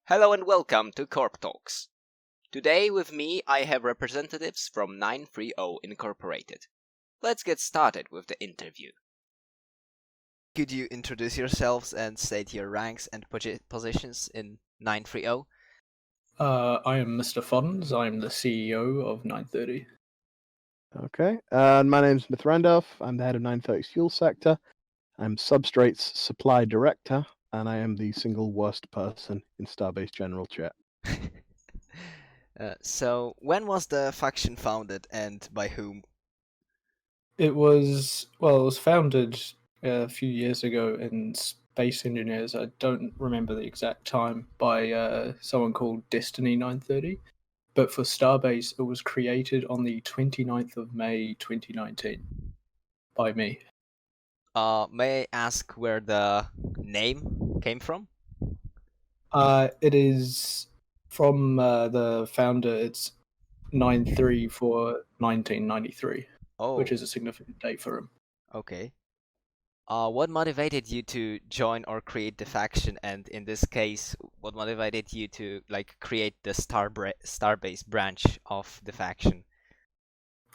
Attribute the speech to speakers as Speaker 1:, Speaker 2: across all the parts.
Speaker 1: Hello and welcome to CorpTalks. Today with me I have representatives from 930 Incorporated. Let's get started with the interview. Could you introduce yourselves and state your ranks and positions in 930?
Speaker 2: I am Mr. Foddens. I'm the CEO of 930.
Speaker 3: Okay, my name's Smith Randolph. I'm the head of 930's fuel sector. I'm Substrate's supply director, and I am the single worst person in Starbase General Chat.
Speaker 1: So, when was the faction founded and by whom?
Speaker 2: It was founded a few years ago in Space Engineers. I don't remember the exact time, by someone called Destiny 930. But for Starbase, it was created on the 29th of May 2019 by me.
Speaker 1: May I ask where the name came from?
Speaker 2: It is from the founder. It's 9/3 for 1993, which is a significant date for him.
Speaker 1: Okay. What motivated you to join or create the faction, and in this case, what motivated you to create the Starbase branch of the faction?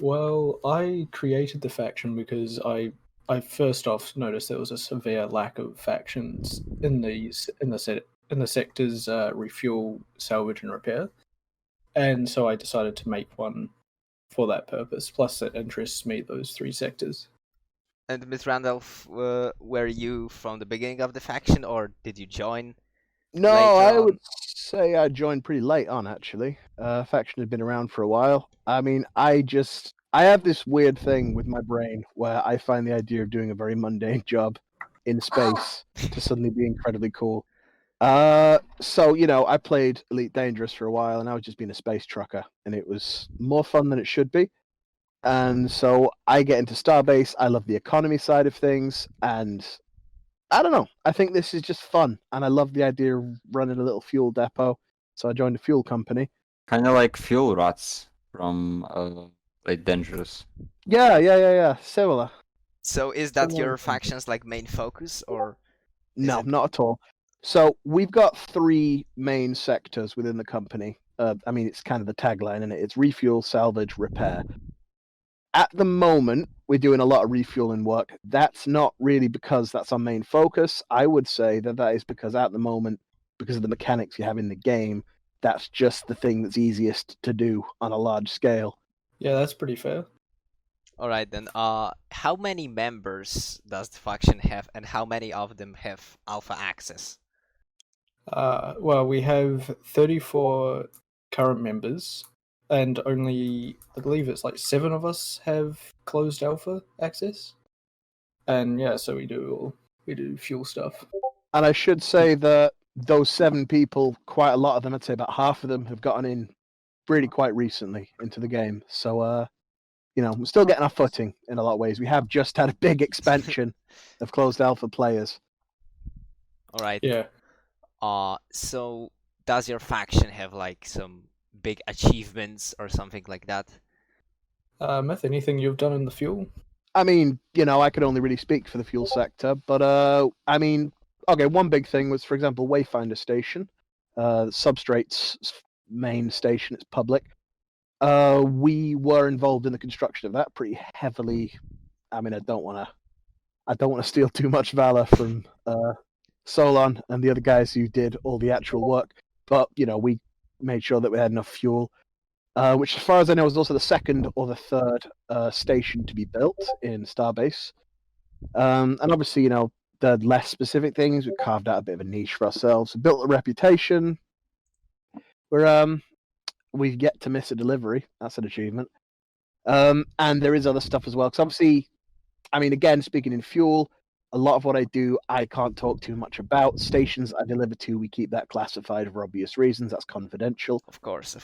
Speaker 2: Well, I created the faction because I first off noticed there was a severe lack of factions in the sectors refuel, salvage, and repair, and so I decided to make one for that purpose. Plus, it interests me, those three sectors.
Speaker 1: And Ms. Randolph, were you from the beginning of the faction, or did you join?
Speaker 3: No,
Speaker 1: later
Speaker 3: I would
Speaker 1: on?
Speaker 3: say I joined pretty late on, actually. Faction had been around for a while. I mean, I have this weird thing with my brain where I find the idea of doing a very mundane job in space to suddenly be incredibly cool. So, I played Elite Dangerous for a while, and I was just being a space trucker, and it was more fun than it should be. And so I get into Starbase. I love the economy side of things, and I don't know. I think this is just fun, and I love the idea of running a little fuel depot. So I joined a fuel company.
Speaker 4: Kind of like fuel rats from Elite Dangerous.
Speaker 3: Yeah. Similar.
Speaker 1: So is that
Speaker 3: Similar
Speaker 1: your
Speaker 3: in some ways.
Speaker 1: faction's main focus, or?
Speaker 3: No,
Speaker 1: it-
Speaker 3: not at all. So we've got three main sectors within the company. It's kind of the tagline, and it's refuel, salvage, repair. At the moment, we're doing a lot of refueling work. That's not really because that's our main focus. I would say that is because at the moment, because of the mechanics you have in the game, that's just the thing that's easiest to do on a large scale.
Speaker 2: Yeah, that's pretty fair.
Speaker 1: All right then. How many members does the faction have, and how many of them have alpha access?
Speaker 2: Well, we have 34 current members, and only, I believe it's like 7 of us have closed alpha access. And yeah, so we do fuel stuff.
Speaker 3: And I should say that those 7 people, quite a lot of them, I'd say about half of them, have gotten in really quite recently into the game. So, we're still getting our footing in a lot of ways. We have just had a big expansion of closed alpha players.
Speaker 1: All right.
Speaker 2: Yeah.
Speaker 1: So does your faction have some big achievements or something like that?
Speaker 2: Myth, anything you've done in the fuel?
Speaker 3: I mean, I could only really speak for the fuel sector, but okay, one big thing was, for example, Wayfinder Station, Substrate's main station. It's public. We were involved in the construction of that pretty heavily. I mean, I don't want to steal too much valor from Solon and the other guys who did all the actual work, but we made sure that we had enough fuel. Which, as far as I know, is also the second or the third station to be built in Starbase. And obviously, the less specific things, we carved out a bit of a niche for ourselves. We built a reputation. We've yet to miss a delivery. That's an achievement. And there is other stuff as well. Because obviously, again, speaking in fuel, a lot of what I do, I can't talk too much about. Stations I deliver to, we keep that classified for obvious reasons. That's confidential.
Speaker 1: Of course.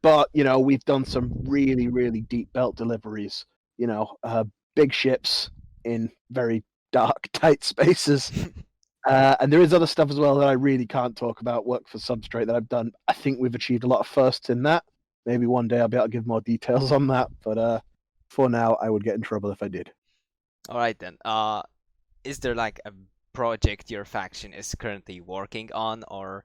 Speaker 3: But we've done some really, really deep belt deliveries. Big ships in very dark, tight spaces. And there is other stuff as well that I really can't talk about. Work for Substrate that I've done. I think we've achieved a lot of firsts in that. Maybe one day I'll be able to give more details on that. But for now, I would get in trouble if I did.
Speaker 1: All right then. Is there a project your faction is currently working on, or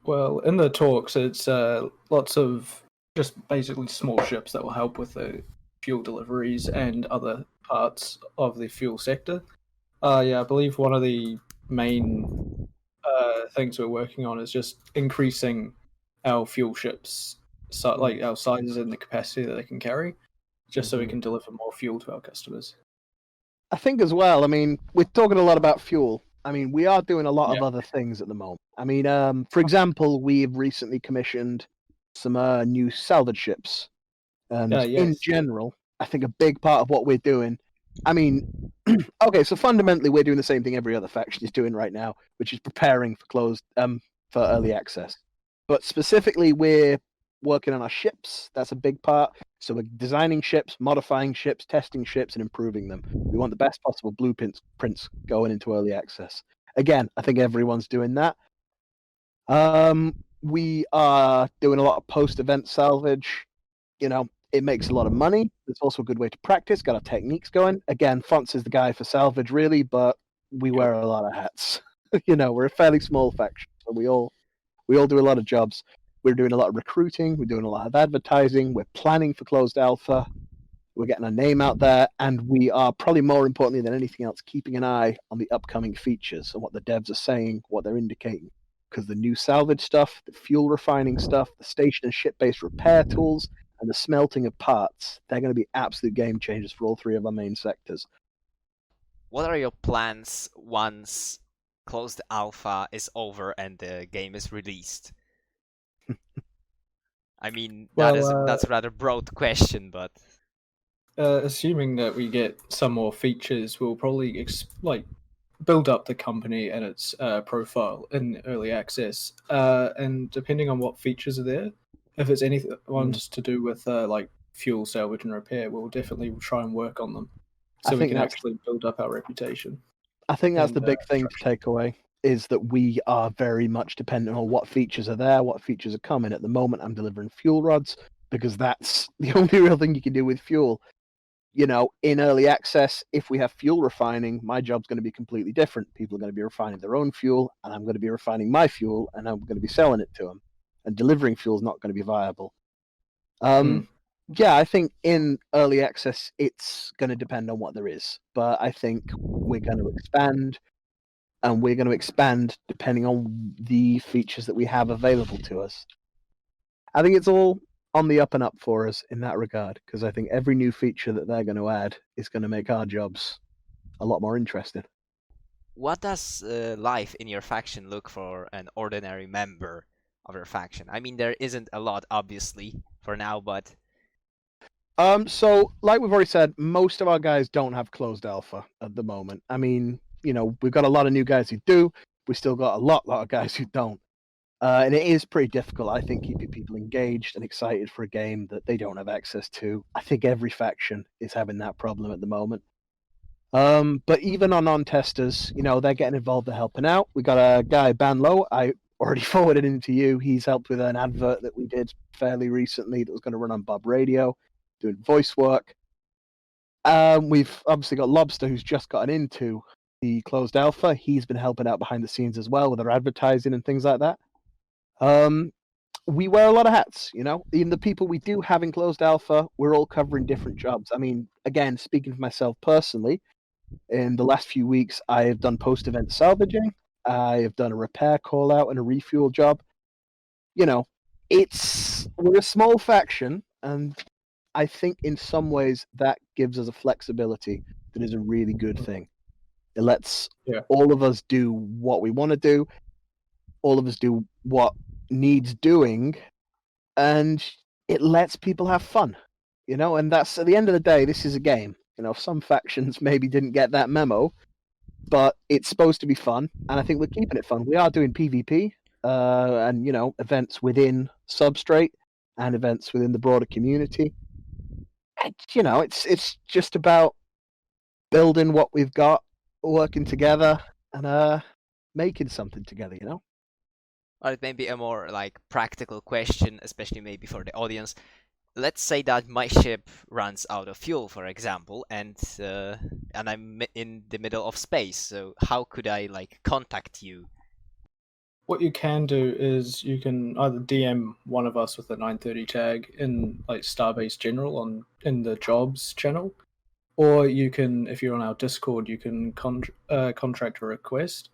Speaker 2: Well, in the talks, it's lots of just basically small ships that will help with the fuel deliveries and other parts of the fuel sector. Yeah, I believe one of the main things we're working on is just increasing our fuel ships, so like our sizes and the capacity that they can carry, just so we can deliver more fuel to our customers.
Speaker 3: I think as well. I mean, we're talking a lot about fuel. I mean, we are doing a lot of
Speaker 2: Yeah.
Speaker 3: other things at the moment. I mean, for example, we've recently commissioned some new salvage ships, and in
Speaker 2: Yes.
Speaker 3: general, I think a big part of what we're doing. I mean, okay, so fundamentally, we're doing the same thing every other faction is doing right now, which is preparing for for early access. But specifically, we're working on our ships. That's a big part. So we're designing ships, modifying ships, testing ships, and improving them. We want the best possible blueprints going into early access. Again, I think everyone's doing that. We are doing a lot of post-event salvage. You know, it makes a lot of money. It's also a good way to practice, got our techniques going. Again, Fonts is the guy for salvage, really, but we wear a lot of hats. You know, we're a fairly small faction, so we all do a lot of jobs. We're doing a lot of recruiting. We're doing a lot of advertising. We're planning for closed alpha. We're getting our name out there, and we are probably more importantly than anything else keeping an eye on the upcoming features and what the devs are saying, what they're indicating. Because the new salvage stuff, the fuel refining stuff, the station and ship-based repair tools, and the smelting of parts, they're going to be absolute game changers for all three of our main sectors.
Speaker 1: What are your plans once closed alpha is over and the game is released? I mean, that's a rather broad question, but
Speaker 2: Assuming that we get some more features, we'll probably build up the company and its profile in early access. And depending on what features are there, if it's anything ones to do with like fuel salvage and repair, we'll definitely try and work on them so we can actually build up our reputation.
Speaker 3: I think that's the big thing to take away, is that we are very much dependent on what features are there, what features are coming. At the moment, I'm delivering fuel rods because that's the only real thing you can do with fuel. You know, in early access, if we have fuel refining, my job's going to be completely different. People are going to be refining their own fuel, and I'm going to be refining my fuel, and I'm going to be selling it to them. And delivering fuel is not going to be viable. Yeah, I think in early access, it's going to depend on what there is. But I think we're going to expand, and we're going to expand depending on the features that we have available to us. I think it's all on the up and up for us in that regard, because I think every new feature that they're going to add is going to make our jobs a lot more interesting.
Speaker 1: what does life in your faction look for an ordinary member of your faction? I mean, there isn't a lot, obviously, for now, but
Speaker 3: so like we've already said, most of our guys don't have closed alpha at the moment. I mean, you know, we've got a lot of new guys who do. We still got a lot of guys who don't. And it is pretty difficult, I think, keeping people engaged and excited for a game that they don't have access to. I think every faction is having that problem at the moment. But even on non-testers, you know, they're getting involved, they're helping out. We got a guy, Banlo, I already forwarded him to you. He's helped with an advert that we did fairly recently that was going to run on Bob Radio, doing voice work. We've obviously got Lobster, who's just gotten into the closed alpha. He's been helping out behind the scenes as well with our advertising and things like that. We wear a lot of hats, you know. Even the people we do have in closed alpha, we're all covering different jobs. I mean, again, speaking for myself personally, in the last few weeks, I have done post-event salvaging. I have done a repair call-out and a refuel job. You know, we're a small faction, and I think in some ways that gives us a flexibility that is a really good thing. It lets all of us do what we want to do. All of us do what needs doing, and it lets people have fun, you know. And that's, at the end of the day, this is a game. You know, some factions maybe didn't get that memo, but it's supposed to be fun, and I think we're keeping it fun. We are doing PvP, and you know, events within Substrate and events within the broader community. And, you know, it's just about building what we've got, working together, and making something together. You know.
Speaker 1: or it may be a more like practical question, especially maybe for the audience. Let's say that my ship runs out of fuel, for example, and I'm in the middle of space. So how could I like contact you?
Speaker 2: What you can do is you can either DM one of us with a 930 tag in like Starbase General in the jobs channel, or you can, if you're on our Discord, you can contract a request,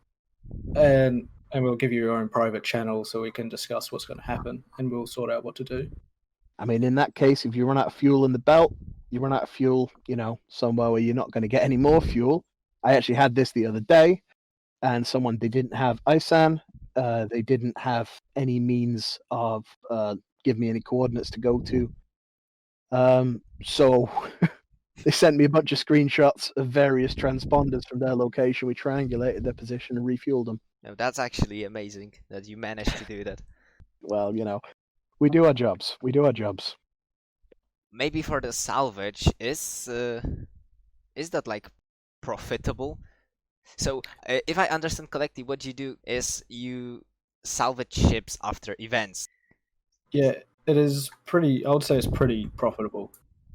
Speaker 2: and we'll give you your own private channel so we can discuss what's going to happen, and we'll sort out what to do.
Speaker 3: I mean, in that case, if you run out of fuel in the belt, you run out of fuel, somewhere where you're not going to get any more fuel. I actually had this the other day, and they didn't have ISAN, they didn't have any means of give me any coordinates to go to. So they sent me a bunch of screenshots of various transponders from their location. We triangulated their position and refueled them.
Speaker 1: No, that's actually amazing that you managed to do that.
Speaker 3: Well, we do our jobs. We do our jobs.
Speaker 1: Maybe for the salvage, is that like profitable? So, if I understand correctly, what you do is you salvage ships after events.
Speaker 2: Yeah, it is pretty. I would say it's pretty profitable.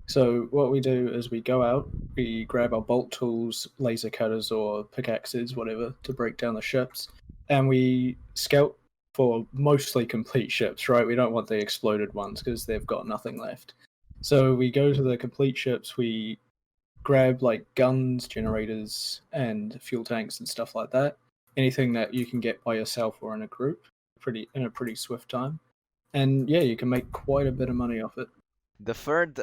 Speaker 2: So what we do is we go out, we grab our bolt tools, laser cutters or pickaxes, whatever, to break down the ships, and we scout for mostly complete ships, right? We don't want the exploded ones because they've got nothing left. So we go to the complete ships, we grab like guns, generators, and fuel tanks and stuff like that. Anything that you can get by yourself or in a group, in a pretty swift time. And yeah, you can make quite a bit of money off it.
Speaker 1: The third,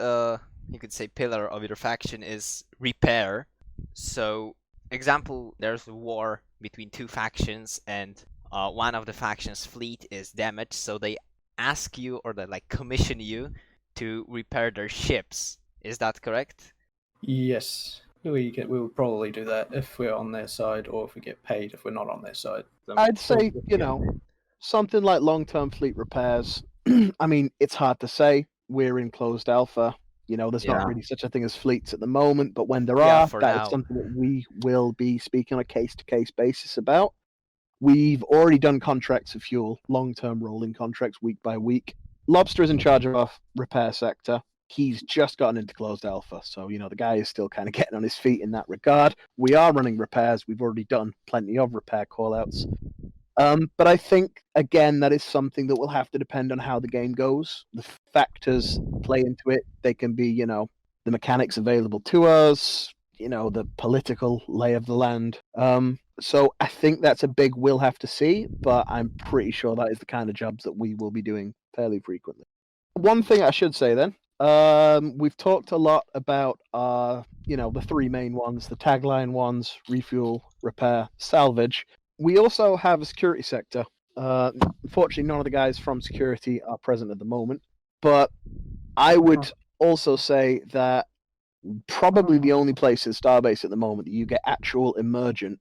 Speaker 1: you could say, pillar of your faction is repair. So, example, there's a war between two factions, and one of the factions' fleet is damaged, so they ask you, or they like commission you to repair their ships. Is that correct?
Speaker 2: Yes, we'll probably do that if we're on their side, or if we get paid if we're not on their side.
Speaker 3: I'd say, something like long-term fleet repairs. I mean, it's hard to say. We're in closed alpha. There's not really such a thing as fleets at the moment, but when there are, that is something that we will be speaking on a case-to-case basis about. We've already done contracts of fuel, long-term rolling contracts, week by week. Lobster is in charge of our repair sector. He's just gotten into closed alpha, so the guy is still kind of getting on his feet in that regard. We are running repairs. We've already done plenty of repair callouts. But I think, again, that is something that will have to depend on how the game goes. The factors play into it. They can be, the mechanics available to us, the political lay of the land. So I think that's a big we'll have to see, but I'm pretty sure that is the kind of jobs that we will be doing fairly frequently. One thing I should say then, we've talked a lot about the three main ones, the tagline ones, refuel, repair, salvage. We also have a security sector. Unfortunately, none of the guys from security are present at the moment, but I would also say that probably the only place in Starbase at the moment that you get actual emergent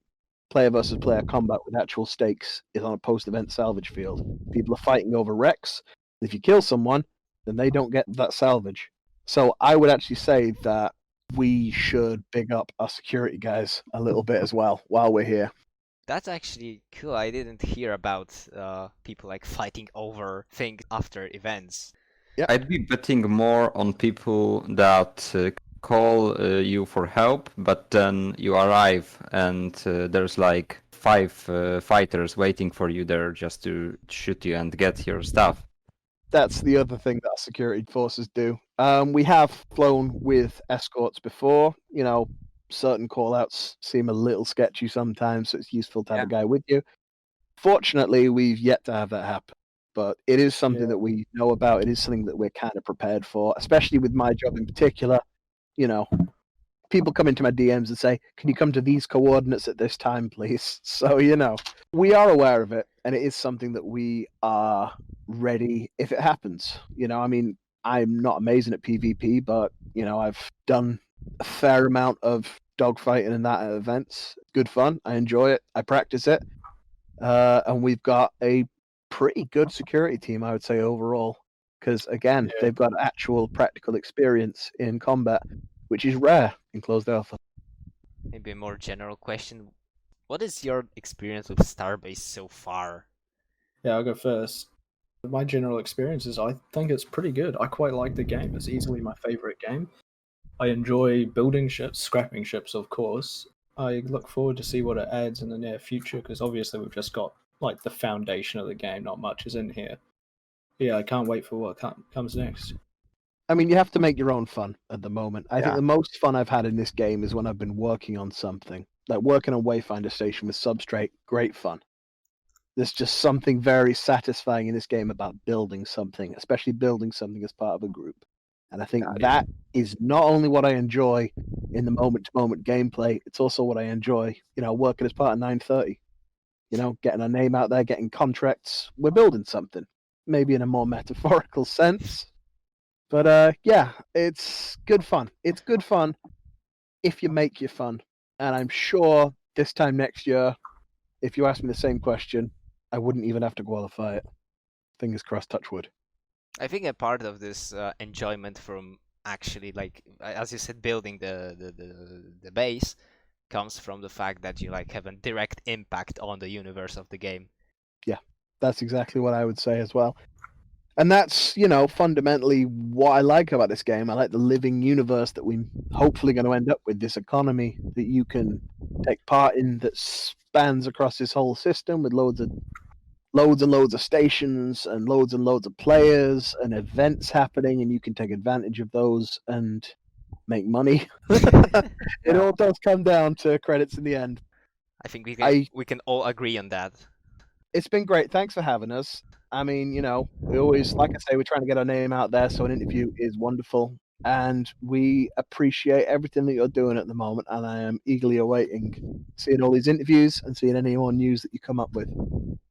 Speaker 3: player versus player combat with actual stakes is on a post-event salvage field. People are fighting over wrecks. If you kill someone, then they don't get that salvage. So I would actually say that we should big up our security guys a little bit as well while we're here.
Speaker 1: That's actually cool. I didn't hear about people like fighting over things after events.
Speaker 3: Yeah,
Speaker 4: I'd be betting more on people that call you for help, but then you arrive and there's like 5 fighters waiting for you there just to shoot you and get your stuff.
Speaker 3: That's the other thing that security forces do. We have flown with escorts before. Certain callouts seem a little sketchy sometimes, so it's useful to have a guy with you. Fortunately, we've yet to have that happen, but it is something that we know about. It is something that we're kind of prepared for, especially with my job in particular. People come into my DMs and say, "Can you come to these coordinates at this time, please?" So, we are aware of it, and it is something that we are ready if it happens. I mean, I'm not amazing at PvP, but, I've done a fair amount of dogfighting and that at events. Good fun. I enjoy it. I practice it. And we've got a pretty good security team, I would say, overall. Because, again, they've got actual practical experience in combat, which is rare in closed alpha.
Speaker 1: Maybe a more general question. What is your experience with Starbase so far?
Speaker 2: Yeah, I'll go first. My general experience is I think it's pretty good. I quite like the game. It's easily my favorite game. I enjoy building ships, scrapping ships, of course. I look forward to see what it adds in the near future because obviously we've just got like the foundation of the game. Not much is in here. Yeah, I can't wait for what comes next.
Speaker 3: I mean, you have to make your own fun at the moment. I think
Speaker 4: Yeah.
Speaker 3: the most fun I've had in this game is when I've been working on something. Like working on Wayfinder Station with Substrate, great fun. There's just something very satisfying in this game about building something, especially building something as part of a group. And I think
Speaker 4: Got it.
Speaker 3: that is not only what I enjoy in the moment-to-moment gameplay, it's also what I enjoy, working as part of 930. Getting our name out there, getting contracts. We're building something, maybe in a more metaphorical sense. But yeah, it's good fun. It's good fun if you make your fun. And I'm sure this time next year, if you ask me the same question, I wouldn't even have to qualify it. Fingers crossed, touch wood.
Speaker 1: I think a part of this enjoyment from actually, like as you said, building the base comes from the fact that you like have a direct impact on the universe of the game.
Speaker 3: Yeah, that's exactly what I would say as well. And that's, fundamentally what I like about this game. I like the living universe that we're hopefully going to end up with, this economy that you can take part in that spans across this whole system with loads and loads of stations and loads of players and events happening, and you can take advantage of those and make money. It all does come down to credits in the end.
Speaker 1: I think we can all agree on that.
Speaker 3: It's been great. Thanks for having us. I mean, we always, like I say, we're trying to get our name out there, so an interview is wonderful. And we appreciate everything that you're doing at the moment, and I am eagerly awaiting seeing all these interviews and seeing any more news that you come up with.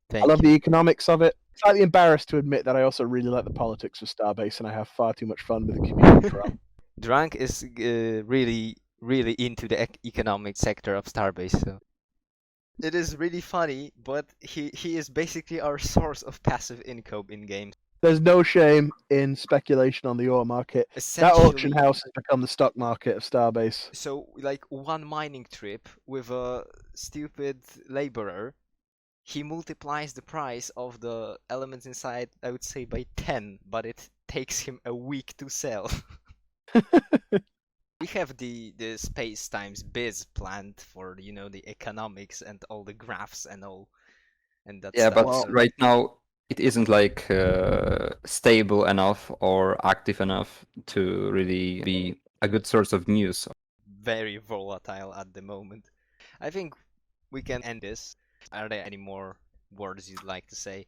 Speaker 1: Thank
Speaker 3: I love
Speaker 1: you.
Speaker 3: the economics of it. Slightly embarrassed to admit that I also really like the politics of Starbase, and I have far too much fun with the community throughout.
Speaker 1: Drunk is really into the economic sector of Starbase, so it is really funny, but he is basically our source of passive income in games.
Speaker 3: There's no shame in speculation on the ore market. That
Speaker 1: Essentially,
Speaker 3: auction house has become the stock market of Starbase.
Speaker 1: so like one mining trip with a stupid laborer, he multiplies the price of the elements inside, I would say, by 10, but it takes him a week to sell. We have the space times biz planned for the economics and all the graphs and all and that
Speaker 4: Yeah,
Speaker 1: stuff.
Speaker 4: but
Speaker 3: Well-
Speaker 4: right now it isn't like stable enough or active enough to really be a good source of news.
Speaker 1: Very volatile at the moment. I think we can end this. Are there any more words you'd like to say?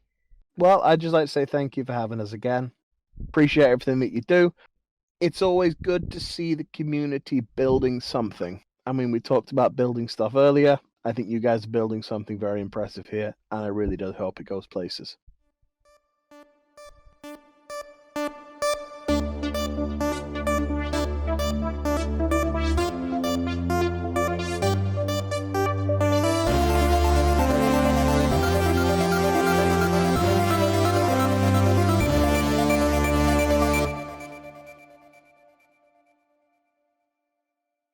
Speaker 3: Well, I'd just like to say thank you for having us again. Appreciate everything that you do. It's always good to see the community building something. I mean, we talked about building stuff earlier. I think you guys are building something very impressive here, and I really do hope it goes places.